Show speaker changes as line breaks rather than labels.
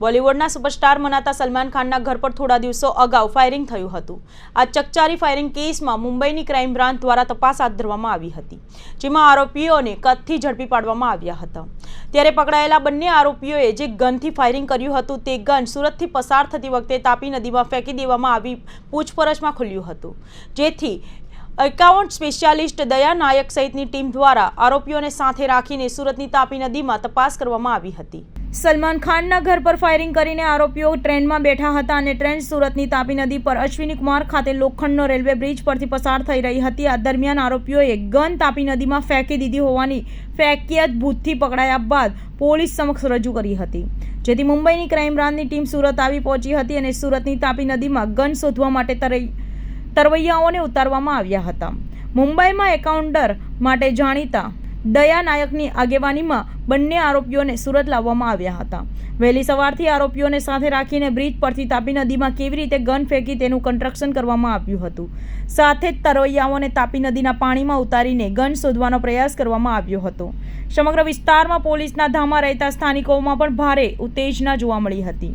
બોલિવૂડના સુપરસ્ટાર મનાતા સલમાન ખાનના ઘર પર થોડા દિવસો અગાઉ ફાયરિંગ થયું હતું। આ ચકચારી ફાયરિંગ કેસમાં મુંબઈની ક્રાઇમ બ્રાન્ચ દ્વારા તપાસ હાથ ધરવામાં આવી હતી, જેમાં આરોપીઓને કદથી ઝડપી પાડવામાં આવ્યા હતા। ત્યારે પકડાયેલા બંને આરોપીઓએ જે ગનથી ફાયરિંગ કર્યું હતું તે ગન સુરતથી પસાર થતી વખતે તાપી નદીમાં ફેંકી દેવામાં આવી પૂછપરછમાં ખુલ્યું હતું, જેથી એકાઉન્ટ સ્પેશિયાલિસ્ટ દયા નાયક સહિતની ટીમ દ્વારા આરોપીઓને સાથે રાખીને સુરતની તાપી નદીમાં તપાસ કરવામાં આવી હતી। સલમાન ખાનના ઘર પર ફાયરિંગ કરીને આરોપીઓ ટ્રેનમાં બેઠા હતા અને ટ્રેન સુરતની તાપી નદી પર અશ્વિની કુમાર ખાતે લોખંડનો રેલવે બ્રિજ પરથી પસાર થઈ રહી હતી। આ દરમિયાન આરોપીઓએ ગન તાપી નદીમાં ફેંકી દીધી હોવાની ફેંકિયાત ભૂતથી પકડાયા બાદ પોલીસ સમક્ષ રજૂ કરી હતી, જેથી મુંબઈની ક્રાઇમ બ્રાન્ચની ટીમ સુરત આવી પહોંચી હતી અને સુરતની તાપી નદીમાં ગન શોધવા માટે તરવૈયાઓને ઉતારવામાં આવ્યા હતા। મુંબઈમાં એન્કાઉન્ટર માટે જાણીતા દયા નાયકની આગેવાનીમાં બંને આરોપીઓને સુરત લાવવામાં આવ્યા હતા। વહેલી સવારથી આરોપીઓને સાથે રાખીને બ્રિજ પરથી તાપી નદીમાં કેવી રીતે ગન ફેંકી તેનું કન્સ્ટ્રક્શન કરવામાં આવ્યું હતું। સાથે જ તરવૈયાઓને તાપી નદીના પાણીમાં ઉતારીને ગન શોધવાનો પ્રયાસ કરવામાં આવ્યો હતો। સમગ્ર વિસ્તારમાં પોલીસના ધામા રહેતા સ્થાનિકોમાં પણ ભારે ઉત્તેજના જોવા મળી હતી।